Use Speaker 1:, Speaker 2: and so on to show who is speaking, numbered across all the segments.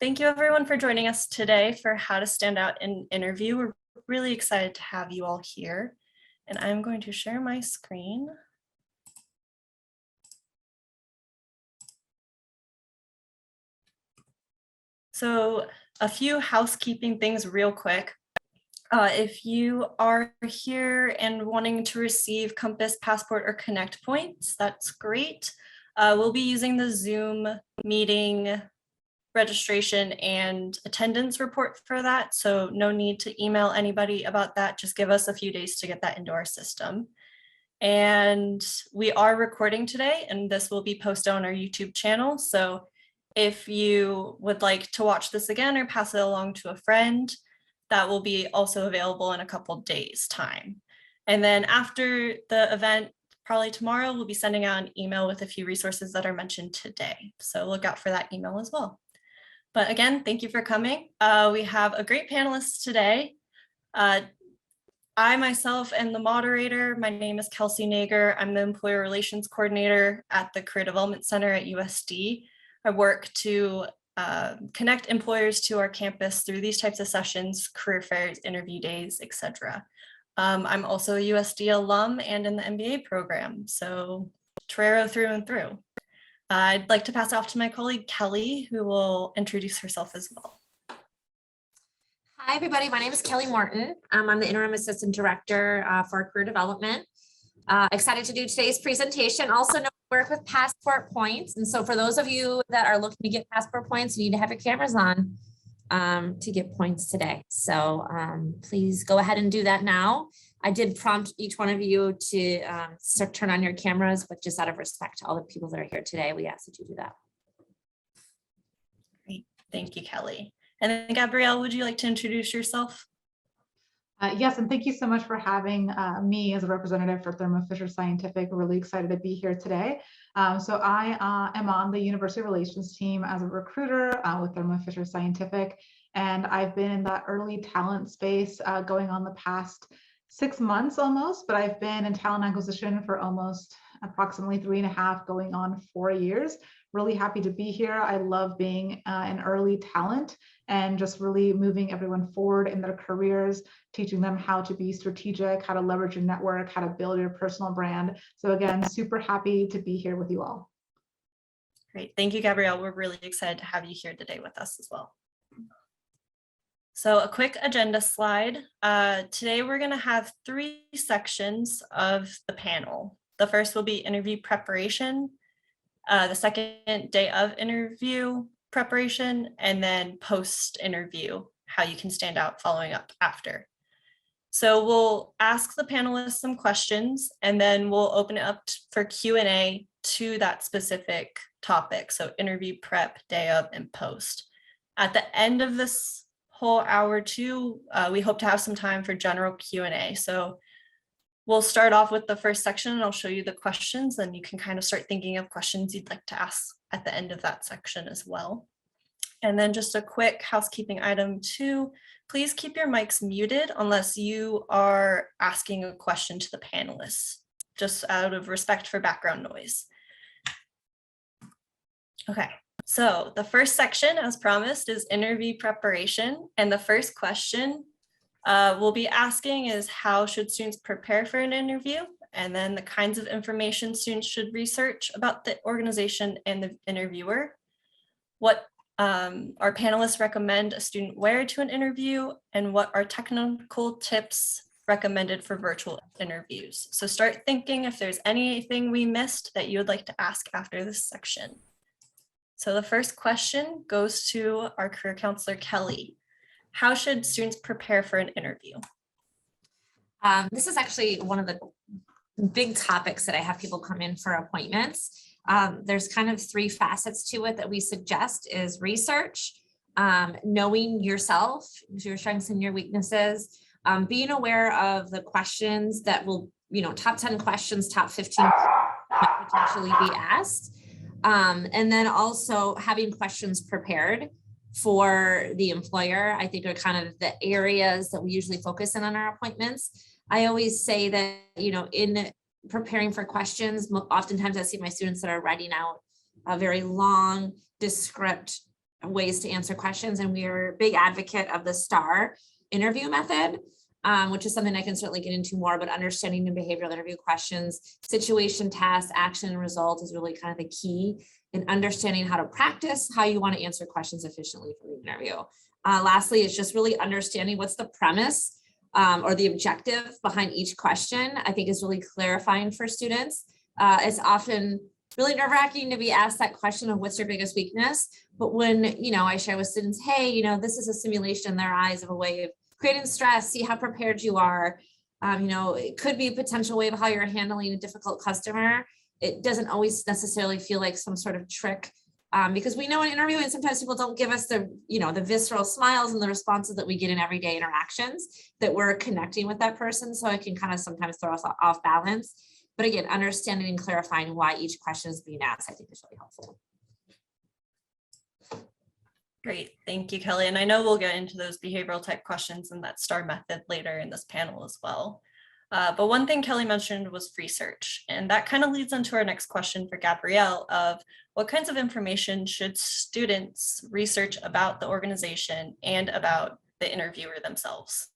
Speaker 1: Thank you everyone for joining us today for How to Stand Out in an Interview. We're really excited to have you all here. And I'm going to share my screen. So a few housekeeping things real quick. If you are here and wanting to receive Compass, Passport, or Connect points, that's great. We'll be using the Zoom meeting registration and attendance report for that. So no need to email anybody about that. Just give us a few days to get that into our system. And we are recording today, and this will be posted on our YouTube channel. So if you would like to watch this again or pass it along to a friend, that will be also available in a couple days' time. And then after the event, probably tomorrow, we'll be sending out an email with a few resources that are mentioned today. So look out for that email as well. But again, thank you for coming. We have a great panelist today. I myself am the moderator. My name is Kelsey Nager. I'm the Employer Relations Coordinator at the Career Development Center at USD. I work to connect employers to our campus through these types of sessions, career fairs, interview days, etc. I'm also a USD alum and in the MBA program, so Torero through and through. I'd like to pass it off to my colleague, Kelly, who will introduce herself as well.
Speaker 2: Hi, everybody. My name is Kelly Morton. I'm the Interim Assistant Director for Career Development. Excited to do today's presentation. Also know we work with passport points. And so for those of you that are looking to get passport points, you need to have your cameras on to get points today. So please go ahead and do that now. I did prompt each one of you to turn on your cameras, but just out of respect to all the people that are here today, we ask that you do that.
Speaker 1: Great. Thank you, Kelly. And then Gabrielle, would you like to introduce yourself?
Speaker 3: Yes, and thank you so much for having me as a representative for Thermo Fisher Scientific. We're really excited to be here today. So I am on the University Relations team as a recruiter with Thermo Fisher Scientific, and I've been in that early talent space going on the past 6 months almost, but I've been in talent acquisition for almost approximately 3.5 going on 4 years. Really happy to be here. I love being an early talent and just really moving everyone forward in their careers, teaching them how to be strategic, how to leverage your network, how to build your personal brand. So again, super happy to be here with you all.
Speaker 1: Great. Thank you, Gabrielle. We're really excited to have you here today with us as well. So a quick agenda slide. Today we're going to have 3 sections of the panel. The first will be interview preparation, the second day of interview preparation, and then post-interview, how you can stand out following up after. So we'll ask the panelists some questions, and then we'll open it up for Q&A to that specific topic. So interview prep, day of, and post. At the end of this whole hour or two, we hope to have some time for general Q&A. So we'll start off with the first section, and I'll show you the questions, and you can kind of start thinking of questions you'd like to ask at the end of that section as well. And then just a quick housekeeping item too, please keep your mics muted unless you are asking a question to the panelists, just out of respect for background noise. Okay. So the first section, as promised, is interview preparation. And the first question we'll be asking is, how should students prepare for an interview? And then the kinds of information students should research about the organization and the interviewer. What our panelists recommend a student wear to an interview, and what are technical tips recommended for virtual interviews. So start thinking if there's anything we missed that you would like to ask after this section. So the first question goes to our career counselor, Kelly. How should students prepare for an interview?
Speaker 2: This is actually one of the big topics that I have people come in for appointments. There's kind of 3 facets to it that we suggest is research, knowing yourself, your strengths and your weaknesses, being aware of the questions that will, top 10 questions, top 15 might potentially be asked. And then also having questions prepared for the employer, I think are kind of the areas that we usually focus in on our appointments. I always say that, in preparing for questions, oftentimes I see my students that are writing out a very long, descript ways to answer questions. And we are a big advocate of the STAR interview method, which is something I can certainly get into more, but understanding the behavioral interview questions, situation, task, action, and result is really kind of the key in understanding how to practice how you want to answer questions efficiently for the interview. Lastly, it's just really understanding what's the premise or the objective behind each question. I think is really clarifying for students. It's often really nerve-wracking to be asked that question of what's your biggest weakness. But when, I share with students, hey, this is a simulation in their eyes of a way of creating stress, see how prepared you are. It could be a potential way of how you're handling a difficult customer. It doesn't always necessarily feel like some sort of trick because we know in interviewing, sometimes people don't give us the visceral smiles and the responses that we get in everyday interactions that we're connecting with that person. So it can kind of sometimes throw us off balance. But again, understanding and clarifying why each question is being asked, I think is really helpful.
Speaker 1: Great, thank you, Kelly. And I know we'll get into those behavioral type questions and that STAR method later in this panel as well. But one thing Kelly mentioned was research, and that kind of leads into our next question for Gabrielle of what kinds of information should students research about the organization and about the interviewer themselves?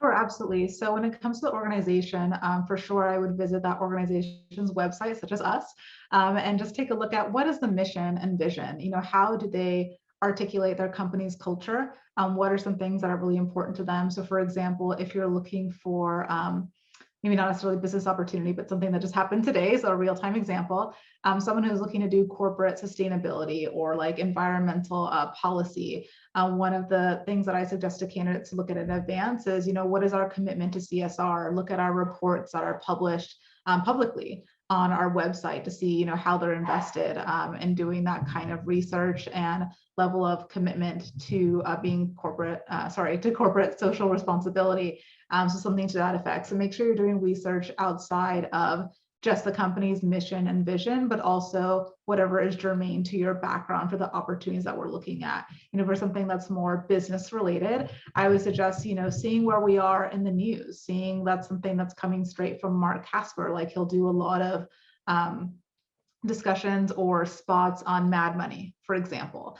Speaker 3: Sure, absolutely. So when it comes to the organization, for sure, I would visit that organization's website, such as us, and just take a look at what is the mission and vision. How do they articulate their company's culture? What are some things that are really important to them? So for example, if you're looking for maybe not necessarily business opportunity, but something that just happened today, so a real-time example, someone who's looking to do corporate sustainability or like environmental policy. One of the things that I suggest to candidates to look at in advance is, what is our commitment to CSR? Look at our reports that are published publicly on our website to see, how they're invested in doing that kind of research and level of commitment to being corporate social responsibility. So something to that effect. So make sure you're doing research outside of just the company's mission and vision, but also whatever is germane to your background for the opportunities that we're looking at. For something that's more business related, I would suggest, seeing where we are in the news, seeing that's something that's coming straight from Mark Casper, like he'll do a lot of discussions or spots on Mad Money, for example.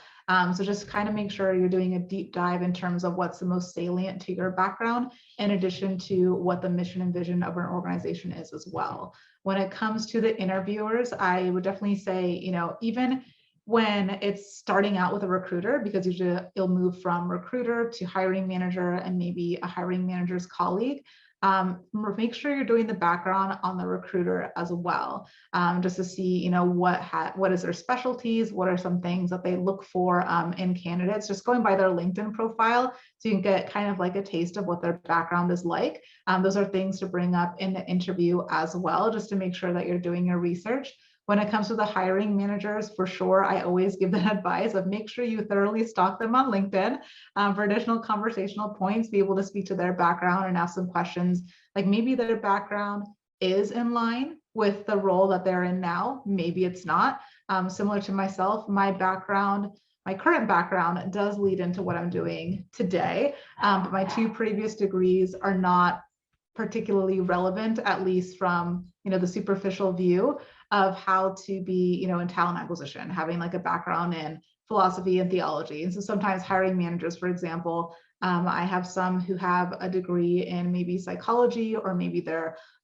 Speaker 3: So just kind of make sure you're doing a deep dive in terms of what's the most salient to your background, in addition to what the mission and vision of an organization is as well. When it comes to the interviewers, I would definitely say, even when it's starting out with a recruiter, because usually you'll move from recruiter to hiring manager and maybe a hiring manager's colleague, make sure you're doing the background on the recruiter as well, just to see, what is their specialties, what are some things that they look for in candidates, just going by their LinkedIn profile, so you can get kind of like a taste of what their background is like. Those are things to bring up in the interview as well, just to make sure that you're doing your research. When it comes to the hiring managers, for sure, I always give the advice of make sure you thoroughly stalk them on LinkedIn for additional conversational points, be able to speak to their background and ask some questions, like maybe their background is in line with the role that they're in now. Maybe it's not. Similar to myself, my current background does lead into what I'm doing today, but my 2 previous degrees are not particularly relevant, at least from the superficial view of how to be in talent acquisition, having like a background in philosophy and theology. And so sometimes hiring managers, for example, I have some who have a degree in maybe psychology, or maybe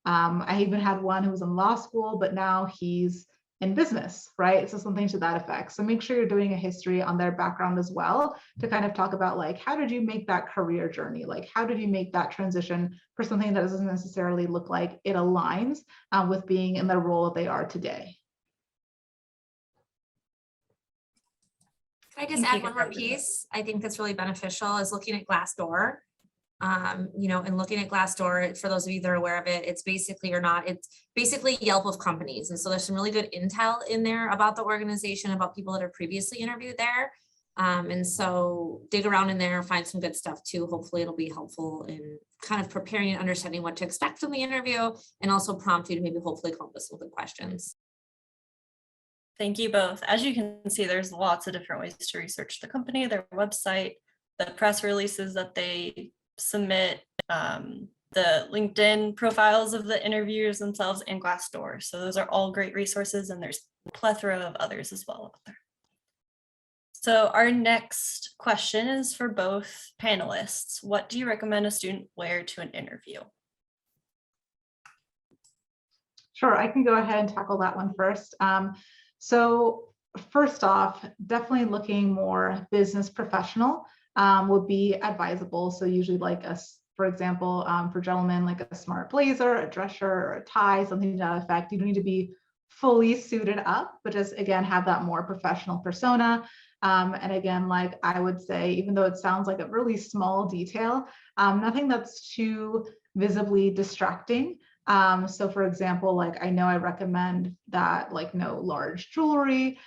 Speaker 3: I even had one who was in law school, but now he's in business, right? So something to that effect. So make sure you're doing a history on their background as well, to kind of talk about like, how did you make that career journey? Like, how did you make that transition for something that doesn't necessarily look like it aligns with being in the role that they are today?
Speaker 2: Can I just add one more piece? I think that's really beneficial is looking at Glassdoor. And looking at Glassdoor, for those of you that are aware of it, it's basically it's basically Yelp of companies. And so there's some really good intel in there about the organization, about people that are previously interviewed there. And so dig around in there, find some good stuff too. Hopefully it'll be helpful in kind of preparing and understanding what to expect from the interview, and also prompt you to maybe hopefully come up with some good questions.
Speaker 1: Thank you both. As you can see, there's lots of different ways to research the company, their website, the press releases that they submit, the LinkedIn profiles of the interviewers themselves, and Glassdoor. So those are all great resources, and there's a plethora of others as well out there. So our next question is for both panelists. What do you recommend a student wear to an interview?
Speaker 3: Sure, I can go ahead and tackle that one first. So first off, definitely looking more business professional would be advisable. So usually like for example, for gentlemen, like a smart blazer, a dress shirt, or a tie, something to that effect. You don't need to be fully suited up, but just again, have that more professional persona. And again, like I would say, even though it sounds like a really small detail, nothing that's too visibly distracting. So for example, like I know I recommend that like no large jewelry,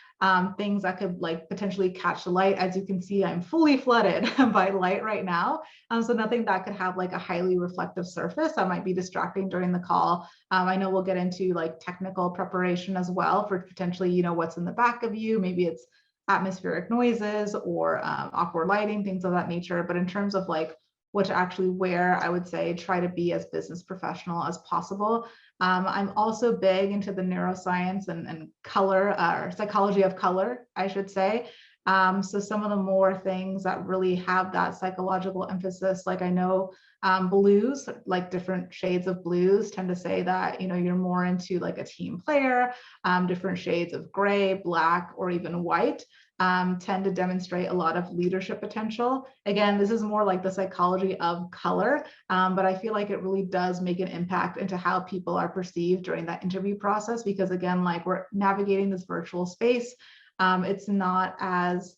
Speaker 3: things that could like potentially catch the light. As you can see, I'm fully flooded by light right now. So nothing that could have like a highly reflective surface that might be distracting during the call. I know we'll get into like technical preparation as well for potentially, you know, what's in the back of you. Maybe it's atmospheric noises or awkward lighting, things of that nature. But in terms of like what to actually wear, I would say try to be as business professional as possible. I'm also big into the neuroscience and color, or psychology of color, I should say. So some of the more things that really have that psychological emphasis, like I know blues, like different shades of blues tend to say that, you know, you're more into like a team player, different shades of gray, black, or even white. Tend to demonstrate a lot of leadership potential. Again, this is more like the psychology of color, but I feel like it really does make an impact into how people are perceived during that interview process, because again, like we're navigating this virtual space. It's not as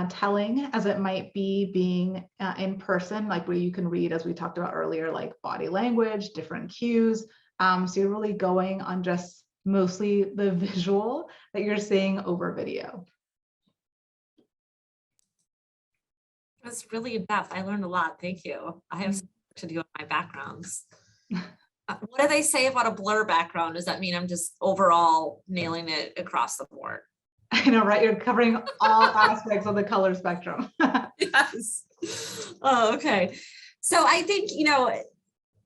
Speaker 3: telling as it might be being in person, like where you can read, as we talked about earlier, like body language, different cues. So you're really going on just mostly the visual that you're seeing over video.
Speaker 2: It was really in-depth. I learned a lot. Thank you. I have so much to do with my backgrounds. What do they say about a blur background? Does that mean I'm just overall nailing it across the board?
Speaker 3: I know, right? You're covering all aspects of the color spectrum.
Speaker 2: Yes. Oh, okay. So I think, you know,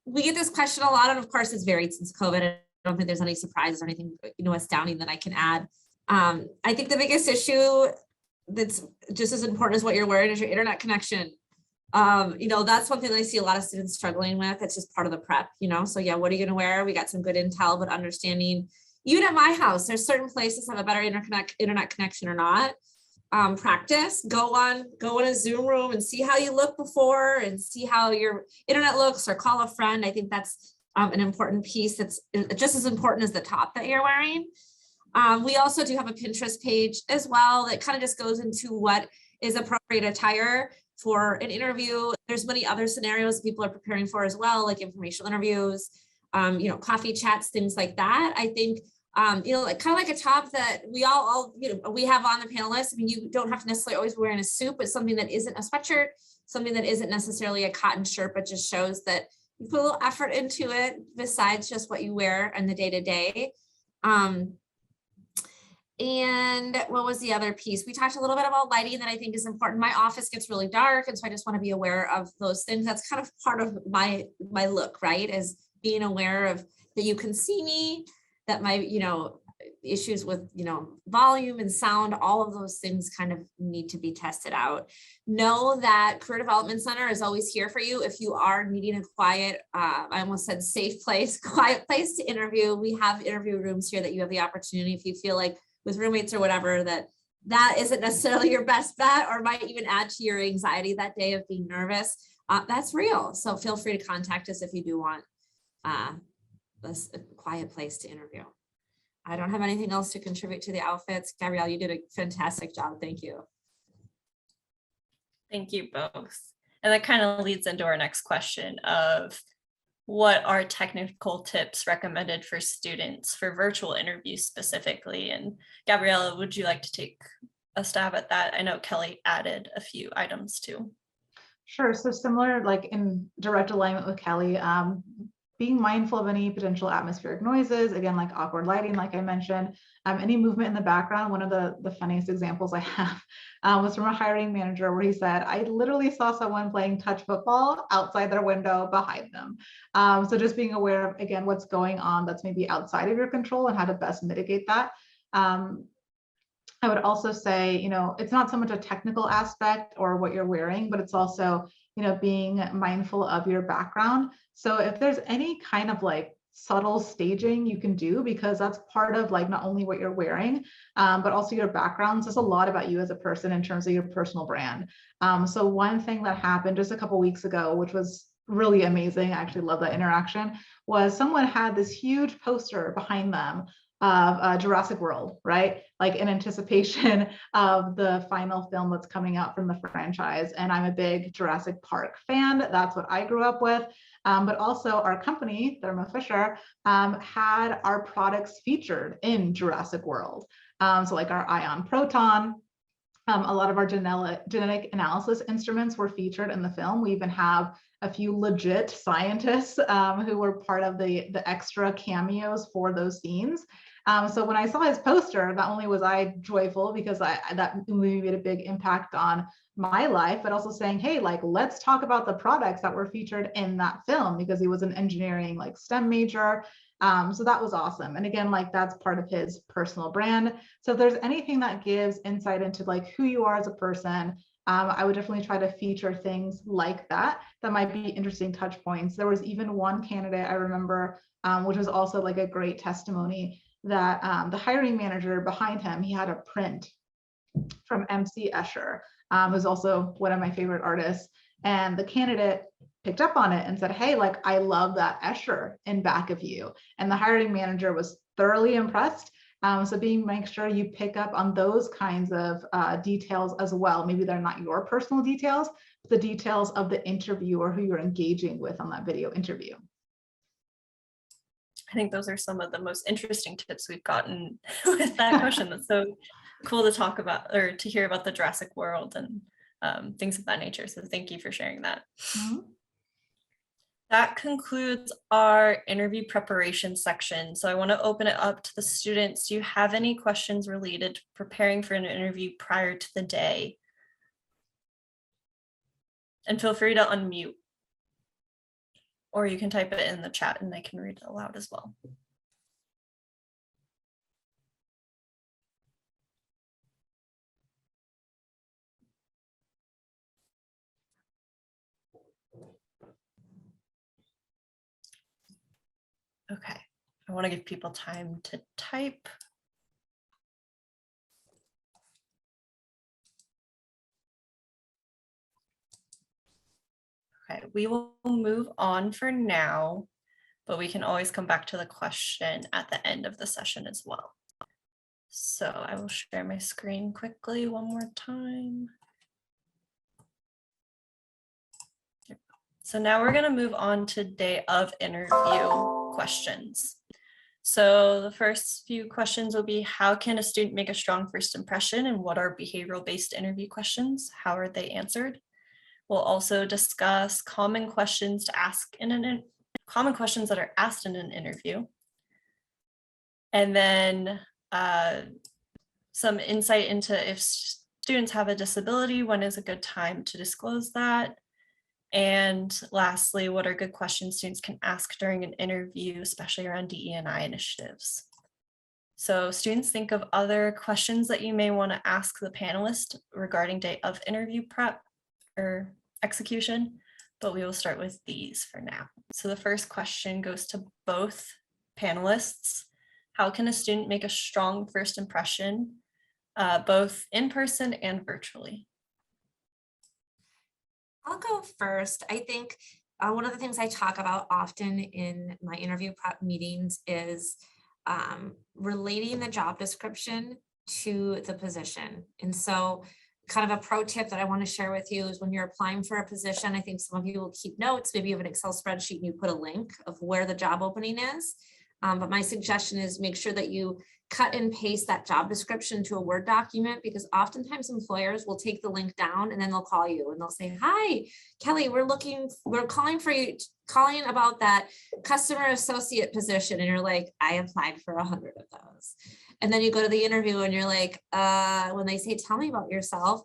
Speaker 2: we get this question a lot, and of course it's varied since COVID. I don't think there's any surprises or anything, you know, astounding that I can add. I think the biggest issue that's just as important as what you're wearing is your internet connection. You know, that's one thing that I see a lot of students struggling with. It's just part of the prep, you know? So yeah, what are you going to wear? We got some good intel, but understanding, even at my house, there's certain places that have a better internet connection or not. Practice, go in a Zoom room and see how you look before and see how your internet looks, or call a friend. I think that's an important piece that's just as important as the top that you're wearing. We also do have a Pinterest page as well that kind of just goes into what is appropriate attire for an interview. There's many other scenarios people are preparing for as well, like informational interviews, you know, coffee chats, things like that. I think, you know, like kind of like a top that we all, you know, we have on the panelists. I mean, you don't have to necessarily always be wearing a suit, but something that isn't a sweatshirt, something that isn't necessarily a cotton shirt, but just shows that you put a little effort into it besides just what you wear in the day-to-day. And what was the other piece? We talked a little bit about lighting that I think is important. My office gets really dark, and so I just want to be aware of those things. That's kind of part of my look, right? Is being aware of that you can see me, that my, you know, issues with, you know, volume and sound, all of those things kind of need to be tested out. Know that Career Development Center is always here for you if you are needing a quiet, I almost said safe place, quiet place to interview. We have interview rooms here that you have the opportunity, if you feel like with roommates or whatever, that isn't necessarily your best bet, or might even add to your anxiety that day of being nervous. That's real. So feel free to contact us if you do want a quiet place to interview. I don't have anything else to contribute to the outfits. Gabrielle, you did a fantastic job. Thank you.
Speaker 1: Thank you both. And that kind of leads into our next question of what are technical tips recommended for students for virtual interviews specifically? And Gabriella, would you like to take a stab at that? I know Kelly added a few items too.
Speaker 3: Sure. So similar, like in direct alignment with Kelly, being mindful of any potential atmospheric noises, again, like awkward lighting, like I mentioned, any movement in the background. One of the funniest examples I have was from a hiring manager where he said, I literally saw someone playing touch football outside their window behind them. So just being aware of, again, what's going on that's maybe outside of your control and how to best mitigate that. I would also say, it's not so much a technical aspect or what you're wearing, but it's also, being mindful of your background. So if there's any kind of like subtle staging you can do, because that's part of like not only what you're wearing, but also your background says a lot about you as a person in terms of your personal brand. So one thing that happened just a couple weeks ago, which was really amazing, I actually love that interaction, was someone had this huge poster behind them of Jurassic World, right? Like in anticipation of the final film that's coming out from the franchise. And I'm a big Jurassic Park fan. That's what I grew up with. But also our company, Thermo Fisher, had our products featured in Jurassic World. So like our ion proton, a lot of our genetic analysis instruments were featured in the film. We even have a few legit scientists who were part of the extra cameos for those scenes. So when I saw his poster, not only was I joyful because that movie made a big impact on my life, but also saying, hey, like, let's talk about the products that were featured in that film, because he was an engineering like STEM major. So that was awesome. And again, like that's part of his personal brand. So if there's anything that gives insight into like who you are as a person, I would definitely try to feature things like that. That might be interesting touch points. There was even one candidate I remember, which was also like a great testimony, that the hiring manager behind him, he had a print from MC Escher, who's also one of my favorite artists. And the candidate picked up on it and said, hey, like, I love that Escher in back of you. And the hiring manager was thoroughly impressed. So make sure you pick up on those kinds of details as well. Maybe they're not your personal details, but the details of the interviewer who you're engaging with on that video interview.
Speaker 1: I think those are some of the most interesting tips we've gotten with that question. That's so cool to talk about or to hear about the Jurassic World and things of that nature. So thank you for sharing that.
Speaker 3: Mm-hmm.
Speaker 1: That concludes our interview preparation section. So I want to open it up to the students. Do you have any questions related to preparing for an interview prior to the day? And feel free to unmute. Or you can type it in the chat and I can read it aloud as well. Okay, I want to give people time to type. Okay, we will move on for now, but we can always come back to the question at the end of the session as well. So I will share my screen quickly one more time. So now we're going to move on to day of interview questions. So the first few questions will be, how can a student make a strong first impression, and what are behavioral-based interview questions? How are they answered? We'll also discuss common questions to ask in common questions that are asked in an interview. And then some insight into if students have a disability, when is a good time to disclose that? And lastly, what are good questions students can ask during an interview, especially around DE&I initiatives? So students, think of other questions that you may want to ask the panelist regarding day of interview prep or execution, but we will start with these for now. So the first question goes to both panelists. How can a student make a strong first impression, both in person and virtually?
Speaker 2: I'll go first. I think one of the things I talk about often in my interview prep meetings is relating the job description to the position. And so kind of a pro tip that I want to share with you is when you're applying for a position, I think some of you will keep notes, maybe you have an Excel spreadsheet and you put a link of where the job opening is. But my suggestion is make sure that you cut and paste that job description to a Word document, because oftentimes employers will take the link down and then they'll call you and they'll say, hi, Kelly, we're calling for you, calling about that customer associate position. And you're like, I applied for 100 of those. And then you go to the interview and you're like, when they say, tell me about yourself,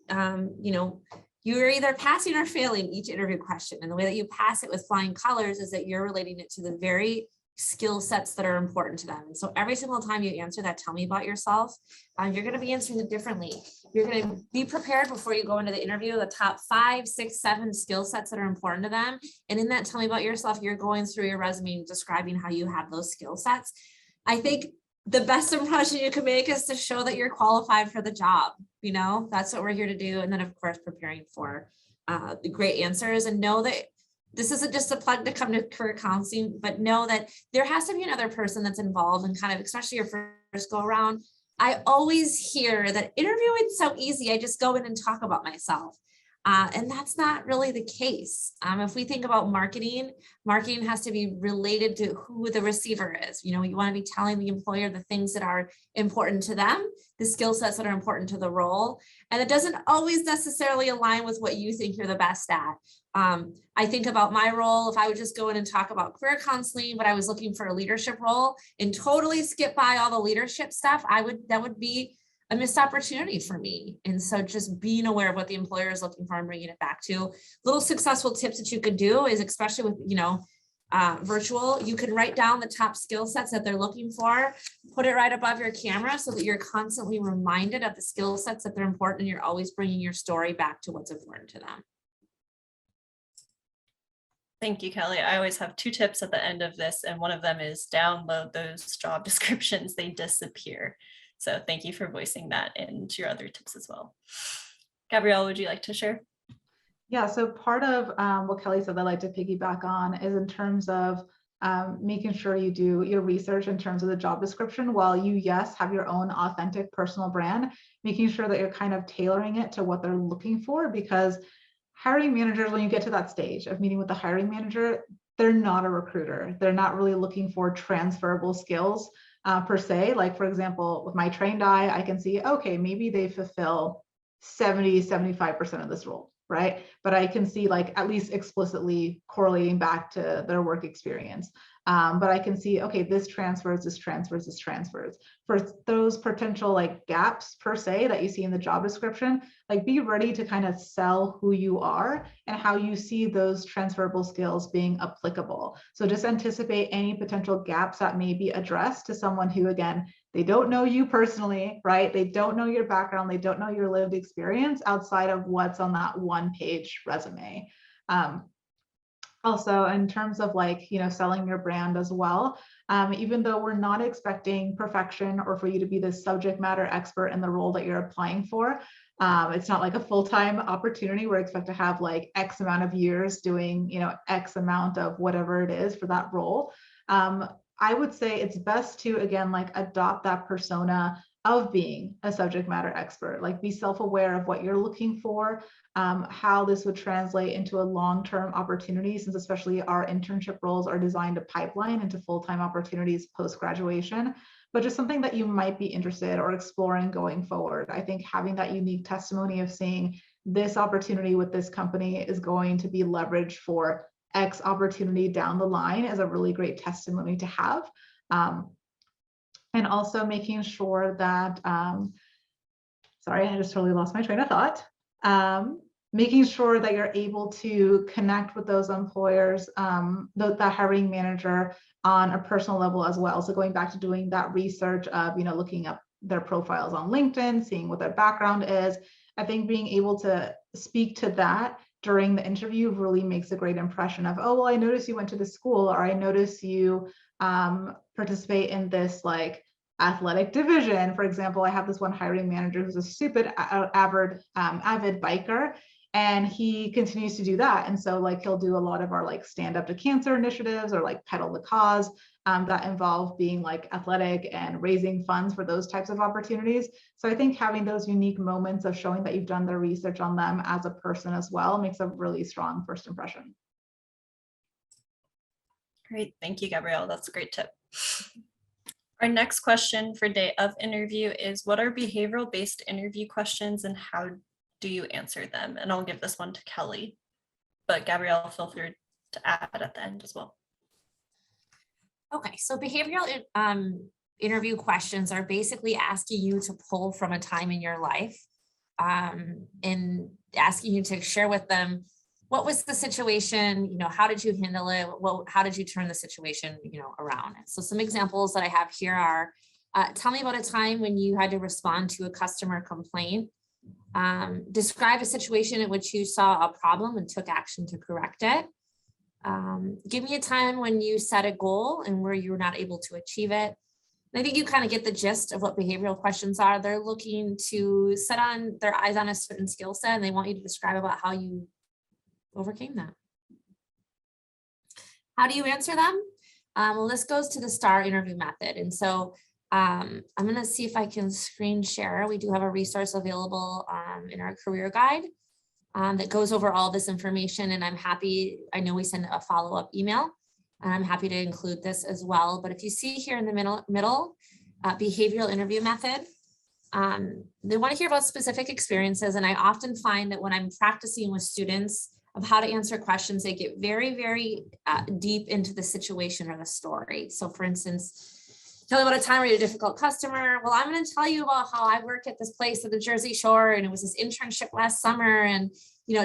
Speaker 2: you're either passing or failing each interview question. And the way that you pass it with flying colors is that you're relating it to the very skill sets that are important to them. And so every single time you answer that, tell me about yourself, you're going to be answering it differently. You're going to be prepared before you go into the interview, the top 5, 6, 7 skill sets that are important to them. And in that, tell me about yourself, you're going through your resume and describing how you have those skill sets. I think the best impression you can make is to show that you're qualified for the job. You know, that's what we're here to do. And then of course, preparing for the great answers, and know that this isn't just a plug to come to career counseling, but know that there has to be another person that's involved, and kind of, especially your first go around. I always hear that interviewing is so easy. I just go in and talk about myself. And that's not really the case. If we think about marketing has to be related to who the receiver is. You know, you want to be telling the employer the things that are important to them, the skill sets that are important to the role. And it doesn't always necessarily align with what you think you're the best at. I think about my role. If I would just go in and talk about career counseling, but I was looking for a leadership role and totally skip by all the leadership stuff, that would be a missed opportunity for me. And so just being aware of what the employer is looking for and bringing it back to little successful tips that you could do is, especially with, virtual, you can write down the top skill sets that they're looking for, put it right above your camera so that you're constantly reminded of the skill sets that they're important, and you're always bringing your story back to what's important to them.
Speaker 1: Thank you, Kelly. I always have 2 tips at the end of this, and one of them is download those job descriptions. They disappear. So thank you for voicing that and your other tips as well. Gabrielle, would you like to share?
Speaker 3: Yeah, so part of what Kelly said that I'd like to piggyback on is in terms of making sure you do your research in terms of the job description. While you, yes, have your own authentic personal brand, making sure that you're kind of tailoring it to what they're looking for, because hiring managers, when you get to that stage of meeting with the hiring manager, they're not a recruiter. They're not really looking for transferable skills per se. Like, for example, with my trained eye, I can see, okay, maybe they fulfill 70, 75% of this role, right? But I can see, like, at least explicitly correlating back to their work experience. But I can see, okay, this transfers, this transfers, this transfers. For those potential like gaps per se that you see in the job description, like, be ready to kind of sell who you are and how you see those transferable skills being applicable. So just anticipate any potential gaps that may be addressed to someone who, again, they don't know you personally, right? They don't know your background. They don't know your lived experience outside of what's on that 1-page resume. Also, in terms of, like, selling your brand as well, even though we're not expecting perfection or for you to be the subject matter expert in the role that you're applying for, it's not like a full-time opportunity where I expect to have like X amount of years doing, X amount of whatever it is for that role. I would say it's best to, again, like, adopt that persona of being a subject matter expert, like, be self-aware of what you're looking for, how this would translate into a long-term opportunity, since especially our internship roles are designed to pipeline into full-time opportunities post-graduation, but just something that you might be interested or exploring going forward. I think having that unique testimony of saying this opportunity with this company is going to be leveraged for X opportunity down the line is a really great testimony to have. And also making sure that, sorry, I just totally lost my train of thought. Making sure that you're able to connect with those employers, the hiring manager on a personal level as well. So going back to doing that research of, looking up their profiles on LinkedIn, seeing what their background is. I think being able to speak to that during the interview really makes a great impression of, oh, well, I noticed you went to this school, or I noticed you participate in this like athletic division. For example, I have this one hiring manager who's a super avid biker, and he continues to do that. And so like he'll do a lot of our like stand up to cancer initiatives or like pedal the cause that involve being like athletic and raising funds for those types of opportunities. So I think having those unique moments of showing that you've done the research on them as a person as well makes a really strong first impression.
Speaker 1: Great, thank you, Gabrielle. That's a great tip. Our next question for day of interview is, what are behavioral-based interview questions and how do you answer them? And I'll give this one to Kelly, but Gabrielle, feel free to add at the end as well.
Speaker 2: Okay, so behavioral interview questions are basically asking you to pull from a time in your life and asking you to share with them what was the situation? How did you handle it? How did you turn the situation, around? So some examples that I have here are, tell me about a time when you had to respond to a customer complaint. Describe a situation in which you saw a problem and took action to correct it. Give me a time when you set a goal and where you were not able to achieve it. And I think you kind of get the gist of what behavioral questions are. They're looking to set on their eyes on a certain skill set, and they want you to describe about how you overcame that. How do you answer them? Well, this goes to the STAR interview method. And so I'm going to see if I can screen share. We do have a resource available in our career guide that goes over all this information. And I'm happy, I know we send a follow-up email, and I'm happy to include this as well. But if you see here in the middle behavioral interview method, they want to hear about specific experiences. And I often find that when I'm practicing with students of how to answer questions, they get very, very deep into the situation or the story. So for instance, tell me about a time where you're a difficult customer. Well, I'm going to tell you about how I work at this place at the Jersey Shore, and it was this internship last summer, and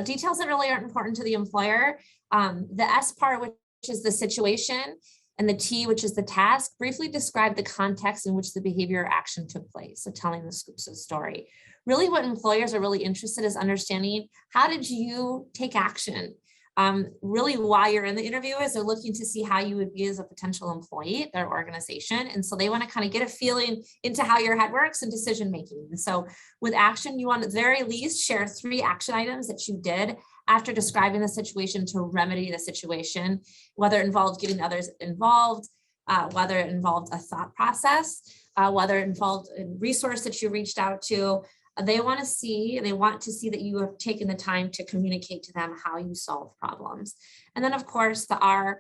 Speaker 2: details that really aren't important to the employer. The S part, which is the situation, and the T, which is the task, briefly describe the context in which the behavior or action took place. So telling the story. Really what employers are really interested is understanding, how did you take action? Really why you're in the interview is they're looking to see how you would be as a potential employee at their organization. And so they want to kind of get a feeling into how your head works and decision making. And so with action, you want to at the very least share 3 action items that you did after describing the situation to remedy the situation, whether it involved getting others involved, whether it involved a thought process, whether it involved a resource that you reached out to. They want to see that you have taken the time to communicate to them how you solve problems. And then of course the R,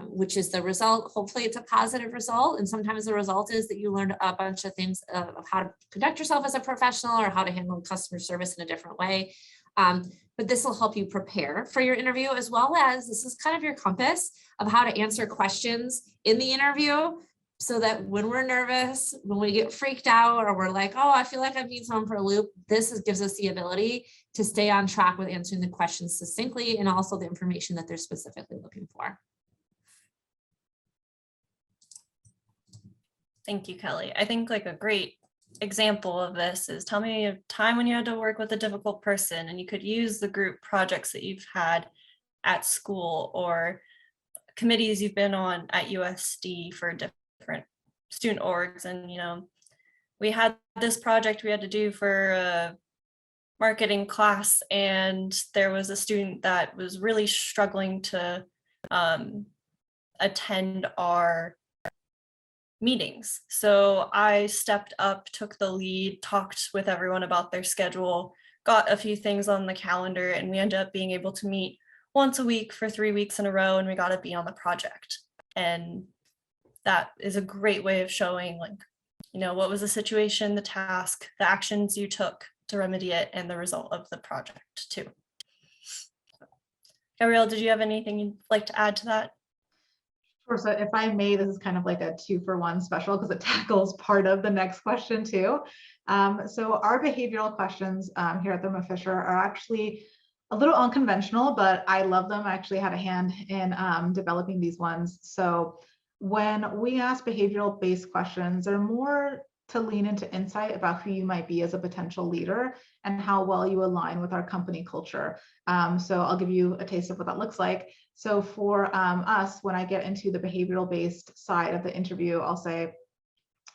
Speaker 2: which is the result. Hopefully it's a positive result. And sometimes the result is that you learned a bunch of things of how to conduct yourself as a professional or how to handle customer service in a different way. But this will help you prepare for your interview, as well as this is kind of your compass of how to answer questions in the interview, so that when we're nervous, when we get freaked out, or we're like, oh, I feel like I'm being thrown for a loop, gives us the ability to stay on track with answering the questions succinctly, and also the information that they're specifically looking for.
Speaker 1: Thank you, Kelly. I think like a great example of this is, tell me a time when you had to work with a difficult person, and you could use the group projects that you've had at school or committees you've been on at USD for different student orgs. And we had this project we had to do for a marketing class, and there was a student that was really struggling to attend our meetings. So I stepped up, took the lead, talked with everyone about their schedule, got a few things on the calendar, and we ended up being able to meet once a week for 3 weeks in a row, and we got to be on the project. And that is a great way of showing, like, what was the situation, the task, the actions you took to remedy it, and the result of the project too. Gabrielle, did you have anything you'd like to add to that?
Speaker 3: Sure. So if I may, this is kind of like a 2-for-1 special because it tackles part of the next question too. So our behavioral questions here at Thermo Fisher are actually a little unconventional, but I love them. I actually had a hand in developing these ones. So when we ask behavioral based questions, they're more to lean into insight about who you might be as a potential leader and how well you align with our company culture. So I'll give you a taste of what that looks like. So for us, when I get into the behavioral based side of the interview, I'll say,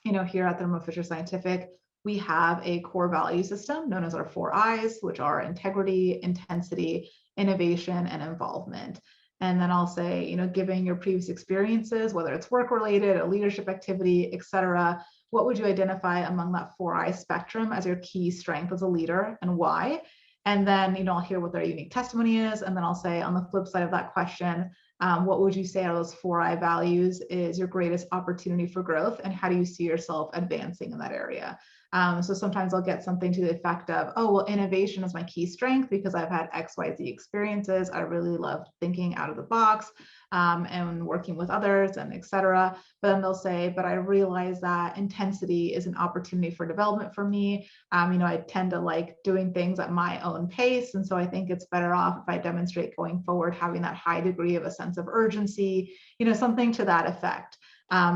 Speaker 3: here at Thermo Fisher Scientific, we have a core value system known as our 4 I's, which are integrity, intensity, innovation, and involvement. And then I'll say, given your previous experiences, whether it's work related, a leadership activity, et cetera, what would you identify among that 4 I spectrum as your key strength as a leader, and why? And then, I'll hear what their unique testimony is. And then I'll say, on the flip side of that question, what would you say out of those 4 I values is your greatest opportunity for growth, and how do you see yourself advancing in that area? So sometimes I'll get something to the effect of, oh, well, innovation is my key strength because I've had XYZ experiences. I really love thinking out of the box and working with others and et cetera. But then they'll say, but I realize that intensity is an opportunity for development for me. I tend to like doing things at my own pace. And so I think it's better off if I demonstrate going forward, having that high degree of a sense of urgency, something to that effect.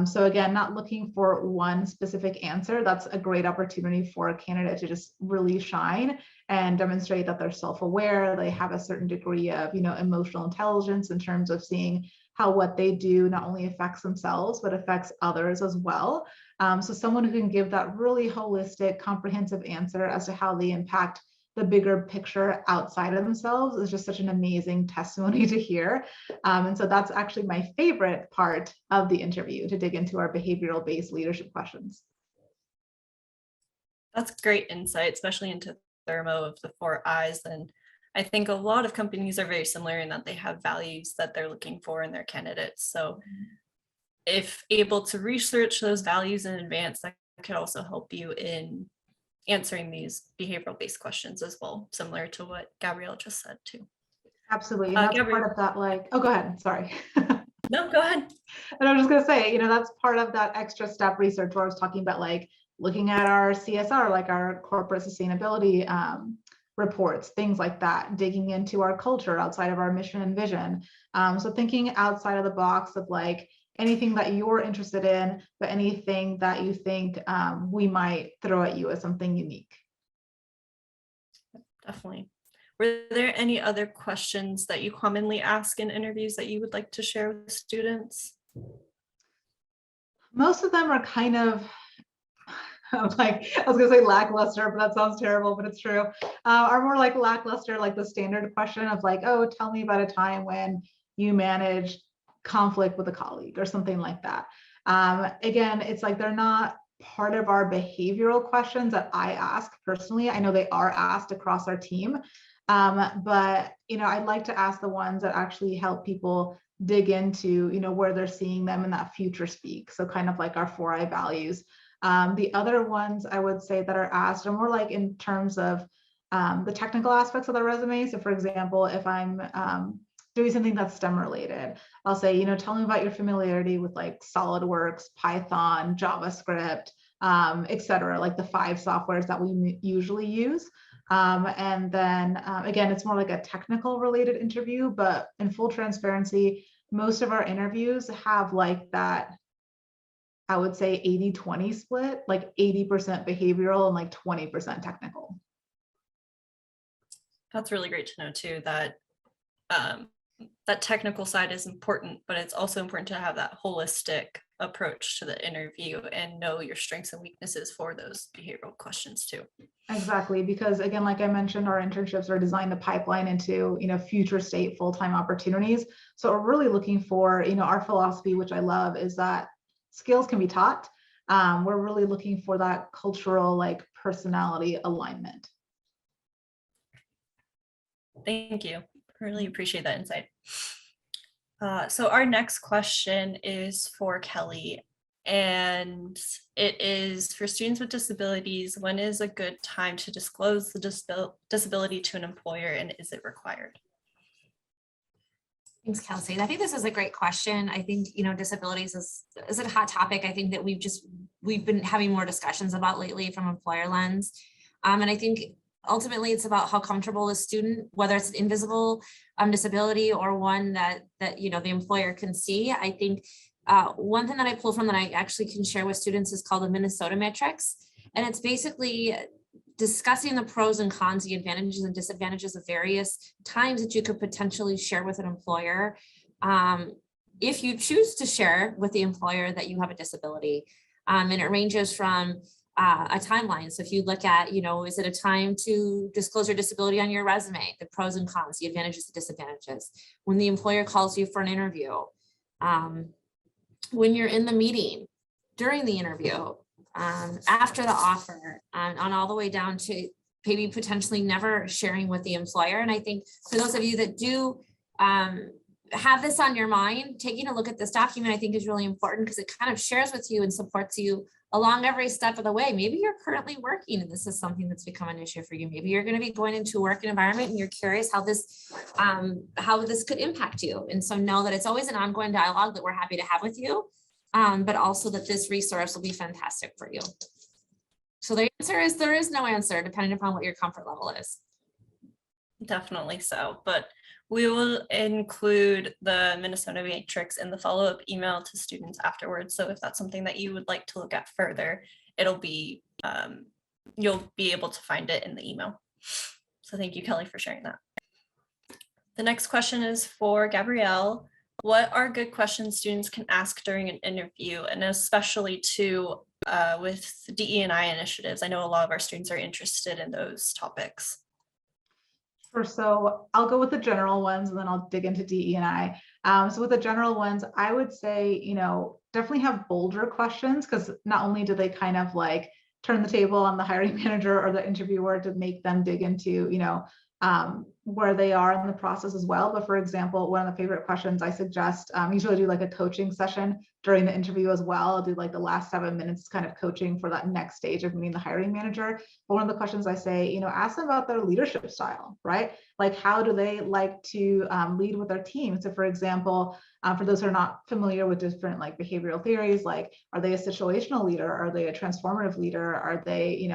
Speaker 3: So again, not looking for one specific answer. That's a great opportunity for a candidate to just really shine and demonstrate that they're self-aware. They have a certain degree of, emotional intelligence in terms of seeing how what they do not only affects themselves, but affects others as well. So someone who can give that really holistic, comprehensive answer as to how they impact the bigger picture outside of themselves is just such an amazing testimony to hear. And so that's actually my favorite part of the interview, to dig into our behavioral-based leadership questions.
Speaker 1: That's great insight, especially into Thermo of the 4 I's. And I think a lot of companies are very similar in that they have values that they're looking for in their candidates. So if able to research those values in advance, that could also help you in answering these behavioral-based questions as well, similar to what Gabrielle just said too.
Speaker 3: Absolutely. And that's part of that, like, oh, go ahead. Sorry.
Speaker 1: No, go ahead.
Speaker 3: And I was just going to say, that's part of that extra step research where I was talking about, like, looking at our CSR, like our corporate sustainability reports, things like that, digging into our culture outside of our mission and vision. So thinking outside of the box of like anything that you're interested in, but anything that you think we might throw at you as something unique.
Speaker 1: Definitely. Were there any other questions that you commonly ask in interviews that you would like to share with students?
Speaker 3: Most of them are kind of like, I was gonna say lackluster, but that sounds terrible, but it's true. Are more like lackluster, like the standard question of like, oh, tell me about a time when you managed conflict with a colleague or something like that. Again, it's like they're not part of our behavioral questions that I ask personally. I know they are asked across our team, but I'd like to ask the ones that actually help people dig into where they're seeing them in that future speak. So kind of like our 4I values. The other ones I would say that are asked are more like in terms of the technical aspects of the resume. So for example, if I'm doing something that's STEM related, I'll say, tell me about your familiarity with like SolidWorks, Python, JavaScript, et cetera, like the 5 softwares that we usually use. And then again, it's more like a technical related interview, but in full transparency, most of our interviews have like that, I would say 80-20 split, like 80% behavioral and like 20% technical.
Speaker 1: That's really great to know too, that that technical side is important, but it's also important to have that holistic approach to the interview and know your strengths and weaknesses for those behavioral questions too.
Speaker 3: Exactly, because again, like I mentioned, our internships are designed to pipeline into future state full-time opportunities. So we're really looking for our philosophy, which I love, is that skills can be taught. We're really looking for that cultural, like personality alignment.
Speaker 1: Thank you. I really appreciate that insight. So our next question is for Kelly, and it is for students with disabilities. When is a good time to disclose the disability to an employer, and is it required?
Speaker 2: Thanks, Kelsey. I think this is a great question. I think, disabilities is a hot topic. I think that we've been having more discussions about lately from employer lens. And I think ultimately it's about how comfortable a student, whether it's an invisible disability or one that the employer can see. I think one thing that I pull from that I actually can share with students is called the Minnesota Matrix. And it's basically discussing the pros and cons, the advantages and disadvantages of various times that you could potentially share with an employer. If you choose to share with the employer that you have a disability, and it ranges from a timeline. So if you look at, is it a time to disclose your disability on your resume, the pros and cons, the advantages, the disadvantages, when the employer calls you for an interview, when you're in the meeting, during the interview, after the offer, on all the way down to maybe potentially never sharing with the employer. And I think for those of you that do have this on your mind, taking a look at this document, I think is really important because it kind of shares with you and supports you along every step of the way. Maybe you're currently working and this is something that's become an issue for you. Maybe you're going to be going into a work environment and you're curious how this could impact you. And so know that it's always an ongoing dialogue that we're happy to have with you, but also that this resource will be fantastic for you. So the answer is there is no answer depending upon what your comfort level is.
Speaker 1: Definitely so, but we will include the Minnesota matrix in the follow-up email to students afterwards. So if that's something that you would like to look at further, it'll be, you'll be able to find it in the email. So thank you, Kelly, for sharing that. The next question is for Gabrielle. What are good questions students can ask during an interview, and especially with DE&I initiatives? I know a lot of our students are interested in those topics.
Speaker 3: Sure. So I'll go with the general ones and then I'll dig into DE&I. So with the general ones, I would say, definitely have bolder questions, because not only do they kind of like turn the table on the hiring manager or the interviewer to make them dig into, where they are in the process as well. But for example, one of the favorite questions I suggest, usually do like a coaching session during the interview as well. I'll do like the last 7 minutes kind of coaching for that next stage of meeting the hiring manager. But one of the questions I say, ask them about their leadership style, right? Like, how do they like to lead with their team? So for example, for those who are not familiar with different like behavioral theories, like, are they a situational leader? Are they a transformative leader? Are they,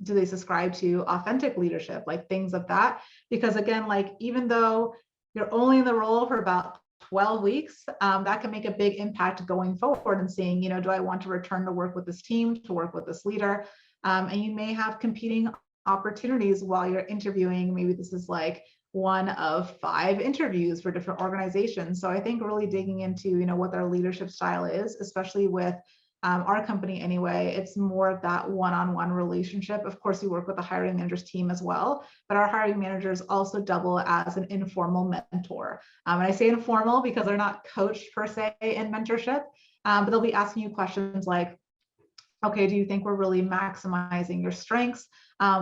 Speaker 3: do they subscribe to authentic leadership? Like things of that. Because again, like, even though you're only in the role for about 12 weeks, that can make a big impact going forward and seeing, do I want to return to work with this team, to work with this leader? And you may have competing opportunities while you're interviewing. Maybe this is like one of 5 interviews for different organizations. So I think really digging into, what their leadership style is, especially with our company anyway, it's more of that one-on-one relationship. Of course, we work with the hiring manager's team as well, but our hiring managers also double as an informal mentor. And I say informal because they're not coached per se in mentorship, but they'll be asking you questions like, okay, do you think we're really maximizing your strengths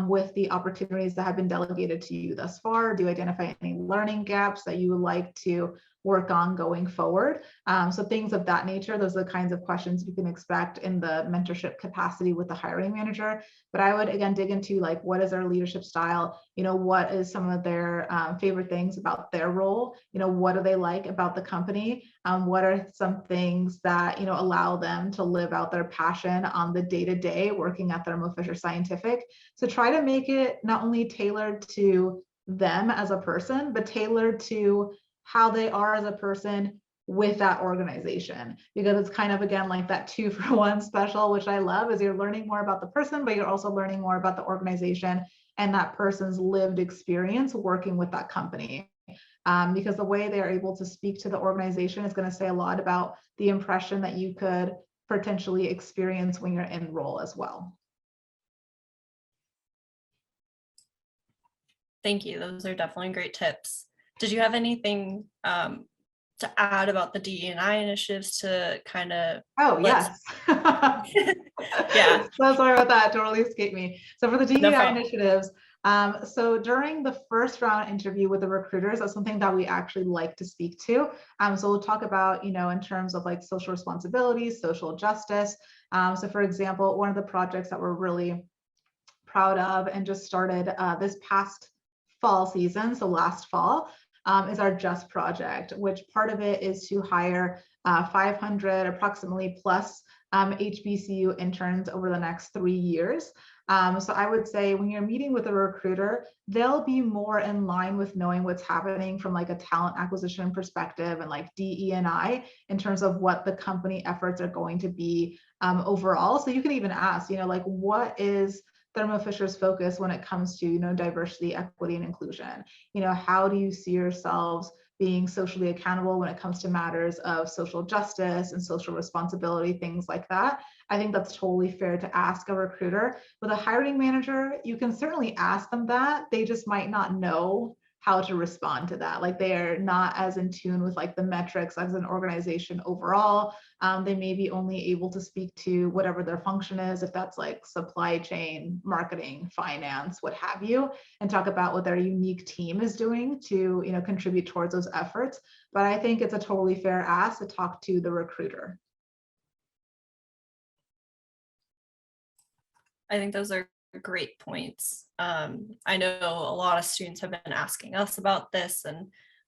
Speaker 3: with the opportunities that have been delegated to you thus far? Do you identify any learning gaps that you would like to work on going forward? So things of that nature, those are the kinds of questions you can expect in the mentorship capacity with the hiring manager. But I would, again, dig into like, what is their leadership style? What is some of their favorite things about their role? What do they like about the company? What are some things that, allow them to live out their passion on the day-to-day working at Thermo Fisher Scientific? So try to make it not only tailored to them as a person, but tailored to how they are as a person with that organization, because it's kind of, again, like that 2-for-1 special, which I love, is you're learning more about the person, but you're also learning more about the organization and that person's lived experience working with that company. Because the way they are able to speak to the organization is going to say a lot about the impression that you could potentially experience when you're in role as well.
Speaker 1: Thank you. Those are definitely great tips. Did you have anything to add about the DE&I initiatives to kind of?
Speaker 3: Oh, yes.
Speaker 1: Yeah.
Speaker 3: So sorry about that. Totally escaped me. So for the DDI initiatives, so during the first round interview with the recruiters, that's something that we actually like to speak to. So we'll talk about, in terms of like social responsibility, social justice. So for example, one of the projects that we're really proud of and just started this past fall season, so last fall, is our JUST project, which part of it is to hire 500 approximately plus HBCU interns over the next 3 years. So I would say when you're meeting with a recruiter, they'll be more in line with knowing what's happening from like a talent acquisition perspective and like DE&I in terms of what the company efforts are going to be overall. So you can even ask, like, what is Thermo Fisher's focus when it comes to, diversity, equity, and inclusion? How do you see yourselves being socially accountable when it comes to matters of social justice and social responsibility, things like that? I think that's totally fair to ask a recruiter. With a hiring manager, you can certainly ask them that. They just might not know how to respond to that. Like, they are not as in tune with like the metrics as an organization overall. They may be only able to speak to whatever their function is, if that's like supply chain, marketing, finance, what have you, and talk about what their unique team is doing to, contribute towards those efforts. But I think it's a totally fair ask to talk to the recruiter.
Speaker 1: I think those are great points. I know a lot of students have been asking us about this, and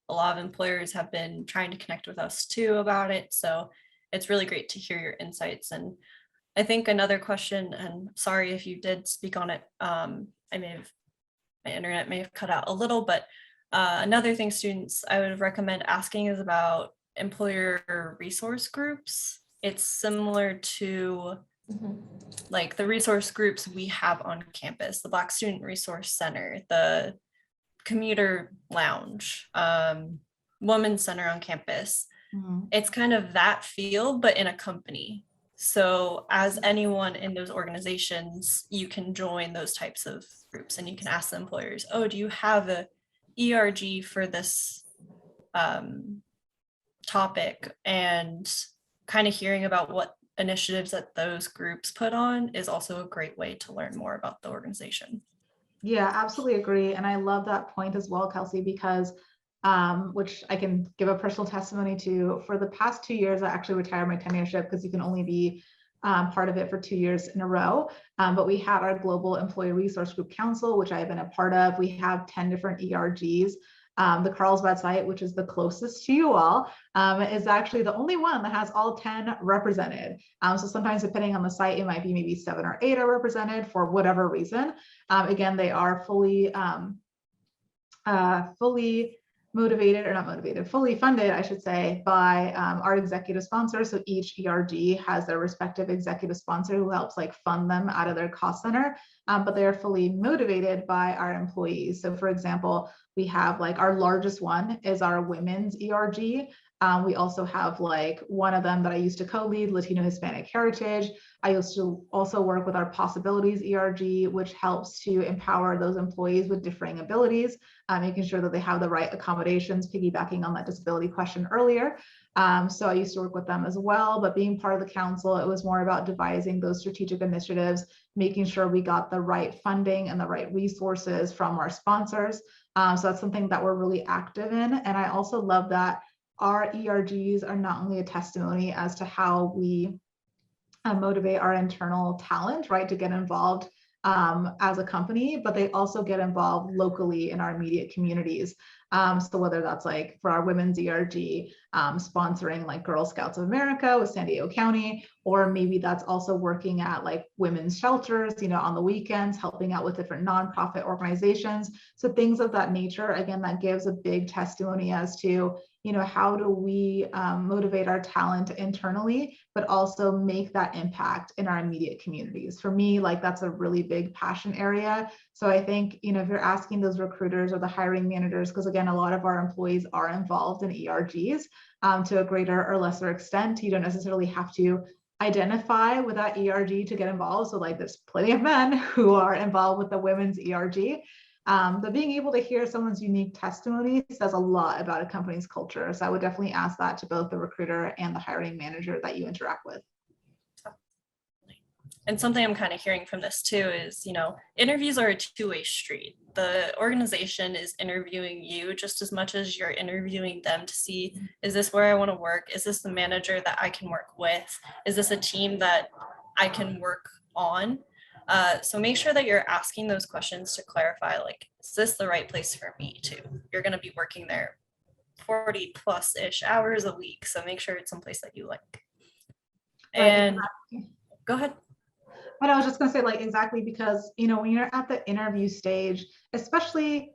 Speaker 1: a lot of employers have been trying to connect with us too about it. So it's really great to hear your insights. And I think another question, and sorry if you did speak on it, my internet may have cut out a little, but another thing students I would recommend asking is about employer resource groups. It's similar to like the resource groups we have on campus, the Black Student Resource Center, the commuter lounge, women's center on campus. It's kind of that feel, but in a company. So as anyone in those organizations, you can join those types of groups and you can ask the employers, oh, do you have a ERG for this topic? And kind of hearing about what initiatives that those groups put on is also a great way to learn more about the organization.
Speaker 3: Yeah, absolutely agree. And I love that point as well, Kelsey, because which I can give a personal testimony to. For the past 2 years, I actually retired my tenureship because you can only be part of it for 2 years in a row. But we had our Global Employee Resource Group Council, which I have been a part of. We have 10 different ERGs. The Carlsbad site, which is the closest to you all, is actually the only one that has all 10 represented. So sometimes depending on the site, it might be maybe 7 or 8 are represented for whatever reason. Again, they are fully motivated, or not motivated, fully funded, I should say, by our executive sponsors. So each ERG has their respective executive sponsor who helps like fund them out of their cost center, but they are fully motivated by our employees. So for example, we have like our largest one is our women's ERG. We also have like one of them that I used to co-lead, Latino Hispanic Heritage. I used to also work with our Possibilities ERG, which helps to empower those employees with differing abilities, making sure that they have the right accommodations, piggybacking on that disability question earlier. So I used to work with them as well, but being part of the council, it was more about devising those strategic initiatives, making sure we got the right funding and the right resources from our sponsors. So that's something that we're really active in. And I also love that our ERGs are not only a testimony as to how we motivate our internal talent, right, to get involved as a company, but they also get involved locally in our immediate communities. So whether that's like for our women's ERG, sponsoring like Girl Scouts of America with San Diego County, or maybe that's also working at like women's shelters, you know, on the weekends, helping out with different nonprofit organizations. So things of that nature, again, that gives a big testimony as to, you know, how do we motivate our talent internally, but also make that impact in our immediate communities. For me, like that's a really big passion area. So I think, you know, if you're asking those recruiters or the hiring managers, because again, a lot of our employees are involved in ERGs to a greater or lesser extent, you don't necessarily have to identify with that ERG to get involved. So like there's plenty of men who are involved with the women's ERG. But being able to hear someone's unique testimony says a lot about a company's culture. So I would definitely ask that to both the recruiter and the hiring manager that you interact with.
Speaker 1: And something I'm kind of hearing from this too is, you know, interviews are a two-way street. The organization is interviewing you just as much as you're interviewing them to see, is this where I want to work? Is this the manager that I can work with? Is this a team that I can work on? So make sure that you're asking those questions to clarify, like, is this the right place for me too? You're going to be working there 40+-ish hours a week. So make sure it's someplace that you like. And go ahead.
Speaker 3: But I was just going to say, like, exactly, because, you know, when you're at the interview stage, especially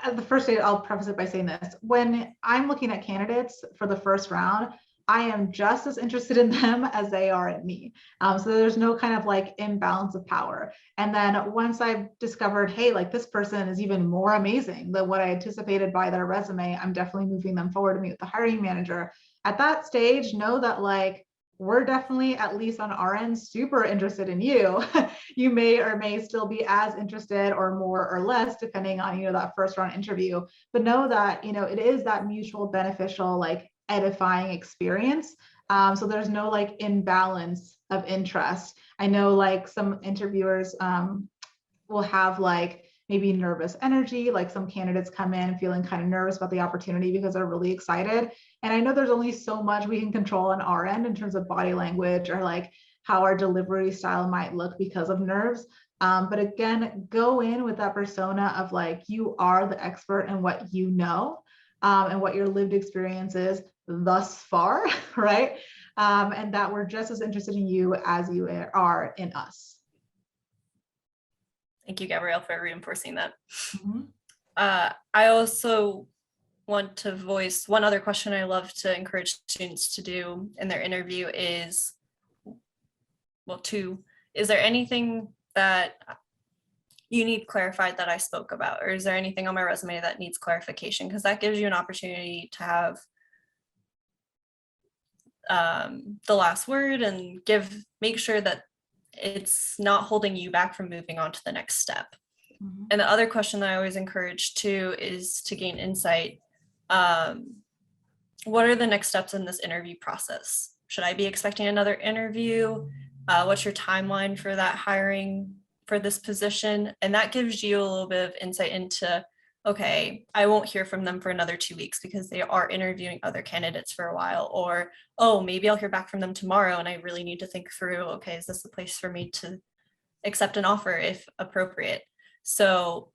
Speaker 3: at the first stage, I'll preface it by saying this. When I'm looking at candidates for the first round, I am just as interested in them as they are in me. So there's no kind of like imbalance of power. And then once I've discovered, hey, like this person is even more amazing than what I anticipated by their resume, I'm definitely moving them forward to meet with the hiring manager. At that stage, know that like, we're definitely, at least on our end, super interested in you. You may or may still be as interested or more or less, depending on, you know, that first round interview, but know that, you know, it is that mutual beneficial, like edifying experience. So there's no like imbalance of interest. I know like some interviewers will have like maybe nervous energy, like some candidates come in feeling kind of nervous about the opportunity because they're really excited. And I know there's only so much we can control on our end in terms of body language or like how our delivery style might look because of nerves. But again, go in with that persona of like, you are the expert in what you know, and what your lived experience is thus far, right? And that we're just as interested in you as you are in us.
Speaker 1: Thank you, Gabrielle, for reinforcing that.
Speaker 3: Mm-hmm.
Speaker 1: I also want to voice one other question I love to encourage students to do in their interview is, well, is there anything that you need clarified that I spoke about? Or is there anything on my resume that needs clarification? Because that gives you an opportunity to have the last word and make sure that it's not holding you back from moving on to the next step.
Speaker 3: Mm-hmm.
Speaker 1: And the other question that I always encourage too is to gain insight. What are the next steps in this interview process? Should I be expecting another interview? What's your timeline for that hiring for this position? And that gives you a little bit of insight into, okay, I won't hear from them for another 2 weeks because they are interviewing other candidates for a while. Or, oh, maybe I'll hear back from them tomorrow and I really need to think through, okay, is this the place for me to accept an offer if appropriate? So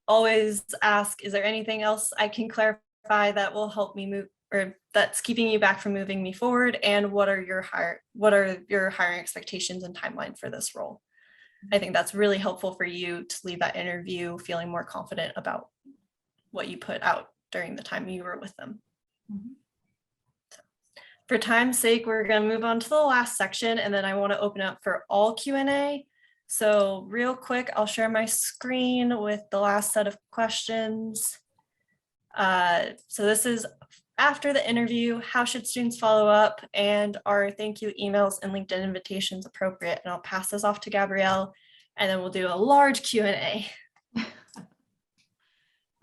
Speaker 1: always ask, is there anything else I can clarify that will help me move, or that's keeping you back from moving me forward? And what are your hiring expectations and timeline for this role? I think that's really helpful for you to leave that interview feeling more confident about what you put out during the time you were with them.
Speaker 3: Mm-hmm.
Speaker 1: So, for time's sake, we're going to move on to the last section, and then I want to open up for all Q&A. So real quick, I'll share my screen with the last set of questions. So this is after the interview, how should students follow up, and are thank you emails and LinkedIn invitations appropriate? And I'll pass this off to Gabrielle, and then we'll do a large Q&A.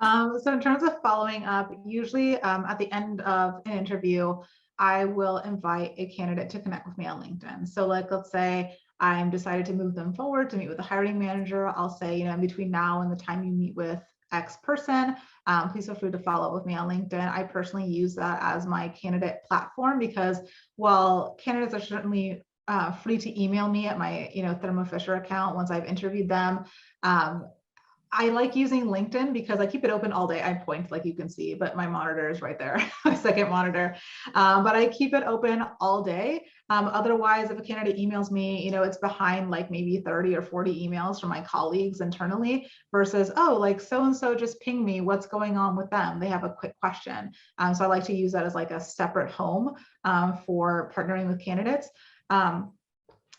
Speaker 3: So in terms of following up, usually at the end of an interview, I will invite a candidate to connect with me on LinkedIn. So like, let's say I'm decided to move them forward to meet with the hiring manager. I'll say, in between now and the time you meet with X person, please feel free to follow up with me on LinkedIn. I personally use that as my candidate platform because while candidates are certainly free to email me at my, Thermo Fisher account once I've interviewed them, I like using LinkedIn because I keep it open all day. I point, like you can see, but my monitor is right there, my second monitor. But I keep it open all day. Otherwise, if a candidate emails me, it's behind like maybe 30 or 40 emails from my colleagues internally versus, oh, like so-and-so just pinged me, what's going on with them? They have a quick question. So I like to use that as like a separate home for partnering with candidates.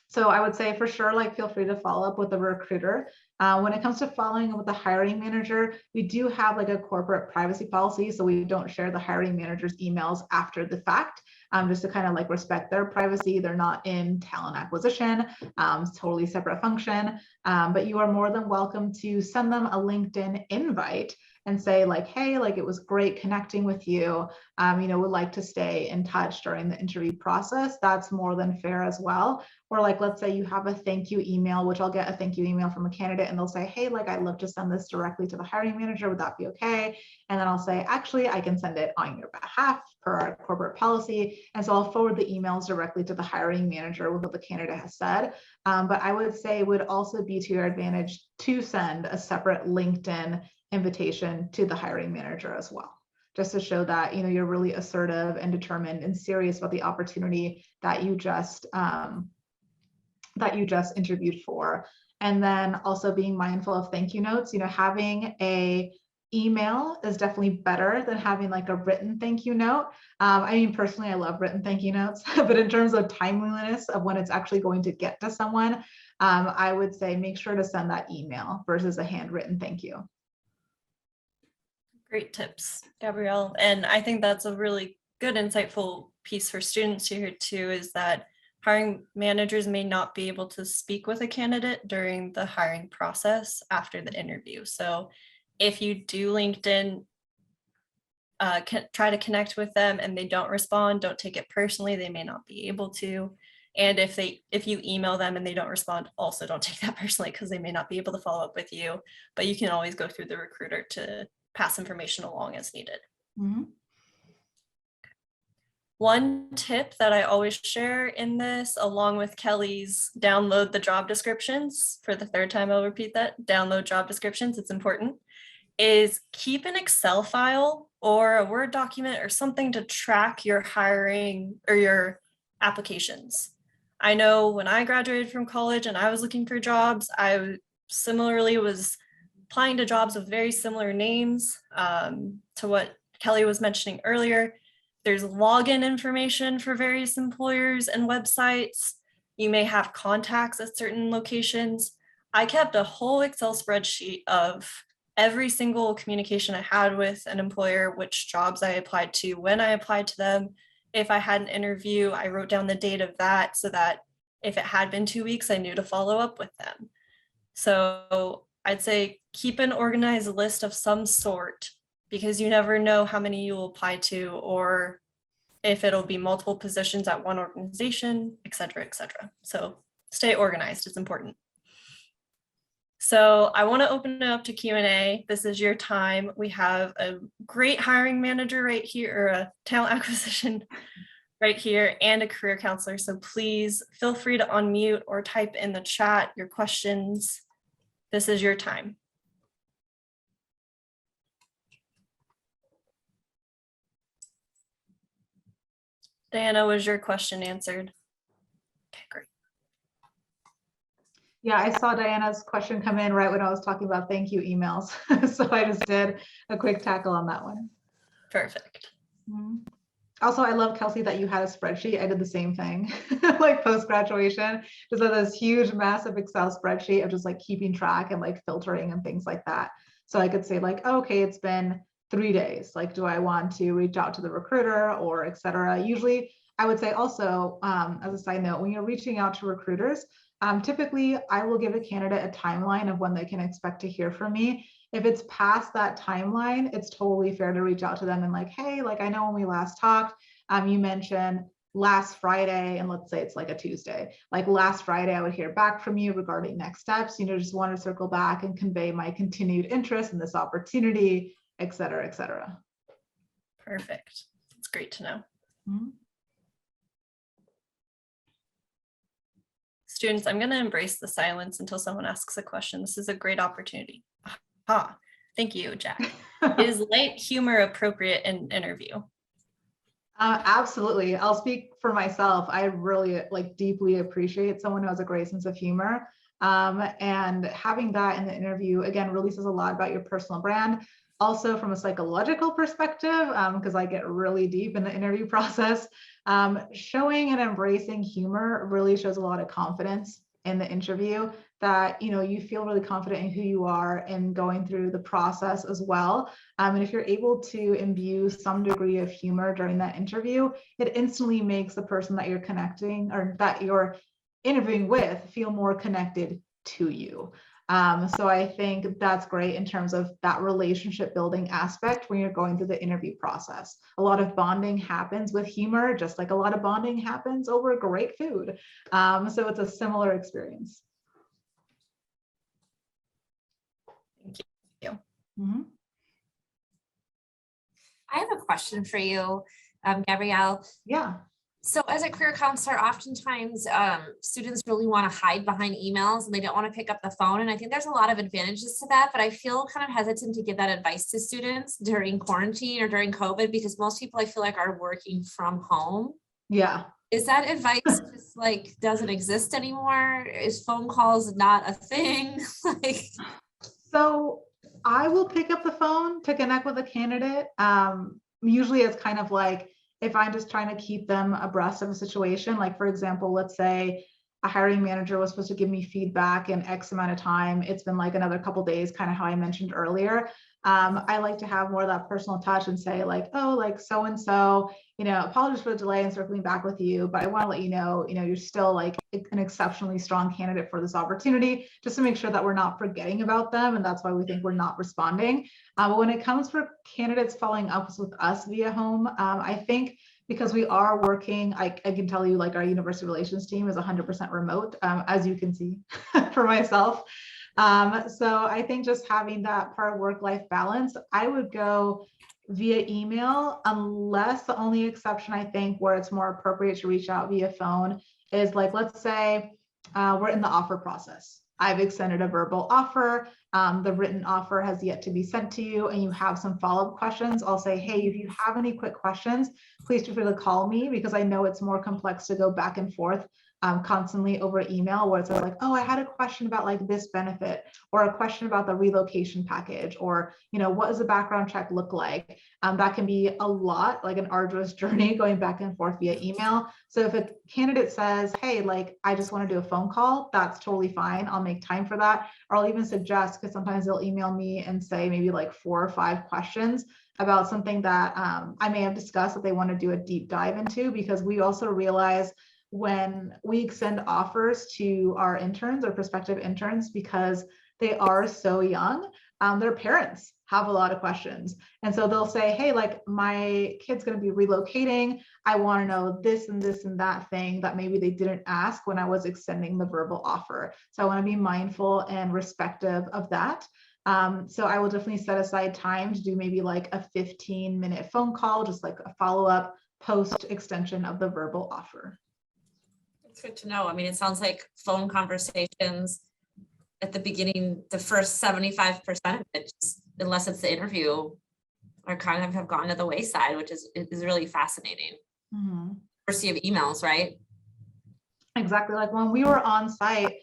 Speaker 3: So I would say for sure, like feel free to follow up with the recruiter. When it comes to following up with the hiring manager, we do have like a corporate privacy policy. So we don't share the hiring manager's emails after the fact, just to kind of like respect their privacy. They're not in talent acquisition, it's totally separate function. But you are more than welcome to send them a LinkedIn invite and say like, hey, like it was great connecting with you. Would like to stay in touch during the interview process. That's more than fair as well. Or like, let's say you have a thank you email, which I'll get a thank you email from a candidate and they'll say, hey, like I'd love to send this directly to the hiring manager. Would that be okay? And then I'll say, actually, I can send it on your behalf per our corporate policy. And so I'll forward the emails directly to the hiring manager with what the candidate has said. But I would say it would also be to your advantage to send a separate LinkedIn invitation to the hiring manager as well, just to show that you're really assertive and determined and serious about the opportunity that you just interviewed for. And then also being mindful of thank you notes. Having a email is definitely better than having like a written thank you note. I mean, personally, I love written thank you notes, but in terms of timeliness of when it's actually going to get to someone, I would say make sure to send that email versus a handwritten thank you.
Speaker 1: Great tips, Gabrielle. And I think that's a really good, insightful piece for students to hear too, is that hiring managers may not be able to speak with a candidate during the hiring process after the interview. So if you do LinkedIn, try to connect with them and they don't respond, don't take it personally. They may not be able to. And if you email them and they don't respond, also don't take that personally because they may not be able to follow up with you. But you can always go through the recruiter to pass information along as needed.
Speaker 3: Mm-hmm.
Speaker 1: One tip that I always share in this, along with Kelly's download the job descriptions, for the third time I'll repeat that, download job descriptions, it's important, is keep an Excel file or a Word document or something to track your hiring or your applications. I know when I graduated from college and I was looking for jobs, I similarly was applying to jobs with very similar names to what Kelly was mentioning earlier. There's login information for various employers and websites. You may have contacts at certain locations. I kept a whole Excel spreadsheet of every single communication I had with an employer, which jobs I applied to, when I applied to them. If I had an interview, I wrote down the date of that so that if it had been 2 weeks, I knew to follow up with them. So I'd say keep an organized list of some sort, because you never know how many you'll apply to or if it'll be multiple positions at one organization, et cetera, et cetera. So stay organized, it's important. So I want to open it up to Q&A. This is your time. We have a great hiring manager right here, or a talent acquisition right here, and a career counselor. So please feel free to unmute or type in the chat your questions. This is your time. Diana, was your question answered? Okay, great.
Speaker 3: Yeah, I saw Diana's question come in right when I was talking about thank you emails. So I just did a quick tackle on that one.
Speaker 1: Perfect.
Speaker 3: Also, I love, Kelsey, that you had a spreadsheet. I did the same thing, like post-graduation, just had this huge, massive Excel spreadsheet of just like keeping track and like filtering and things like that. So I could say like, oh, okay, it's been 3 days. Like, do I want to reach out to the recruiter or et cetera? Usually I would say also, as a side note, when you're reaching out to recruiters, typically I will give a candidate a timeline of when they can expect to hear from me. If it's past that timeline, it's totally fair to reach out to them and like, hey, like I know when we last talked, you mentioned last Friday, and let's say it's like a Tuesday, like last Friday, I would hear back from you regarding next steps, just want to circle back and convey my continued interest in this opportunity, et cetera, et cetera.
Speaker 1: Perfect. It's great to know. Students, I'm going to embrace the silence until someone asks a question. This is a great opportunity. Thank you, Jack. Is light humor appropriate in an interview?
Speaker 3: Absolutely. I'll speak for myself. I really deeply appreciate someone who has a great sense of humor. And having that in the interview, again, really says a lot about your personal brand. Also from a psychological perspective, because I get really deep in the interview process, showing and embracing humor really shows a lot of confidence in the interview, that you feel really confident in who you are and going through the process as well. And if you're able to imbue some degree of humor during that interview, it instantly makes the person that you're connecting or that you're interviewing with feel more connected to you. So I think that's great in terms of that relationship building aspect when you're going through the interview process. A lot of bonding happens with humor, just like a lot of bonding happens over great food. So it's a similar experience.
Speaker 1: Thank you.
Speaker 2: I have a question for you, Gabrielle.
Speaker 3: Yeah.
Speaker 2: So as a career counselor, oftentimes students really want to hide behind emails and they don't want to pick up the phone. And I think there's a lot of advantages to that, but I feel kind of hesitant to give that advice to students during quarantine or during COVID, because most people I feel like are working from home.
Speaker 3: Yeah.
Speaker 2: Is that advice just doesn't exist anymore? Is phone calls not a thing?
Speaker 3: So I will pick up the phone to connect with a candidate. Usually it's kind of like, if I'm just trying to keep them abreast of a situation, like for example, let's say a hiring manager was supposed to give me feedback in X amount of time. It's been like another couple of days, kind of how I mentioned earlier. I like to have more of that personal touch and say like, oh, like so-and-so, apologies for the delay in circling back with you, but I want to let you know, you're still like an exceptionally strong candidate for this opportunity, just to make sure that we're not forgetting about them. And that's why we think we're not responding. But when it comes for candidates following up with us via home, I think because we are working, I can tell you like our university relations team is 100% remote, as you can see for myself. So I think just having that part of work-life balance, I would go via email, unless the only exception I think where it's more appropriate to reach out via phone is like, let's say we're in the offer process. I've extended a verbal offer. The written offer has yet to be sent to you and you have some follow-up questions. I'll say, hey, if you have any quick questions, please feel free to call me because I know it's more complex to go back and forth constantly over email where it's like, oh, I had a question about like this benefit or a question about the relocation package or, you know, what does the background check look like? That can be a lot, like an arduous journey going back and forth via email. So if a candidate says, hey, like, I just want to do a phone call, that's totally fine. I'll make time for that. Or I'll even suggest, because sometimes they'll email me and say maybe like 4 or 5 questions about something that I may have discussed that they want to do a deep dive into, because we also realize when we extend offers to our interns or prospective interns, because they are so young, their parents have a lot of questions. And so they'll say, hey, like my kid's going to be relocating. I want to know this and this and that thing that maybe they didn't ask when I was extending the verbal offer. So I want to be mindful and respective of that. So I will definitely set aside time to do maybe like a 15-minute phone call, just like a follow-up post extension of the verbal offer.
Speaker 2: It's good to know. I mean, it sounds like phone conversations at the beginning, the first 75% of it, just, unless it's the interview, are kind of have gone to the wayside, which is really fascinating.
Speaker 3: Mm-hmm.
Speaker 2: Diversity of emails, right?
Speaker 3: Exactly. Like when we were on site,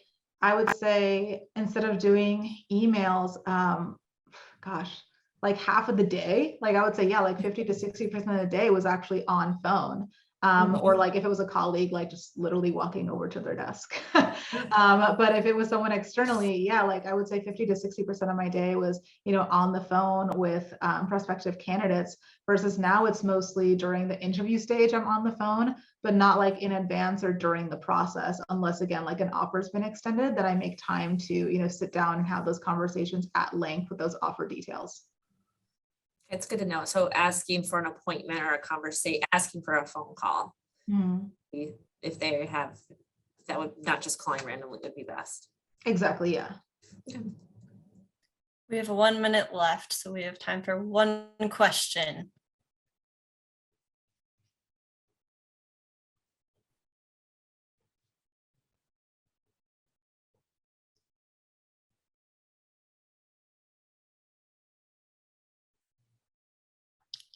Speaker 3: I would say instead of doing emails, gosh, like half of the day, like I would say, yeah, like 50 to 60% of the day was actually on phone. Or like if it was a colleague, like just literally walking over to their desk. But if it was someone externally, yeah, like I would say 50 to 60% of my day was, you know, on the phone with prospective candidates, versus now it's mostly during the interview stage I'm on the phone, but not like in advance or during the process, unless again, like an offer's been extended, that I make time to, you know, sit down and have those conversations at length with those offer details.
Speaker 2: It's good to know. So asking for an appointment or a conversation, asking for a phone call, if they have, that would not just calling randomly would be best.
Speaker 3: Exactly. Yeah.
Speaker 1: We have 1 minute left, so we have time for one question.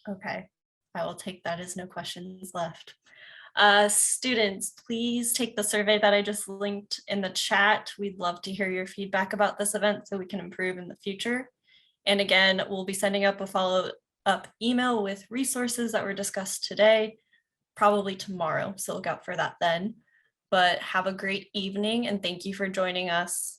Speaker 1: Okay, I will take that as no questions left. Students, please take the survey that I just linked in the chat. We'd love to hear your feedback about this event so we can improve in the future. And again, we'll be sending up a follow-up email with resources that were discussed today, probably tomorrow, so look out for that then. But have a great evening and thank you for joining us.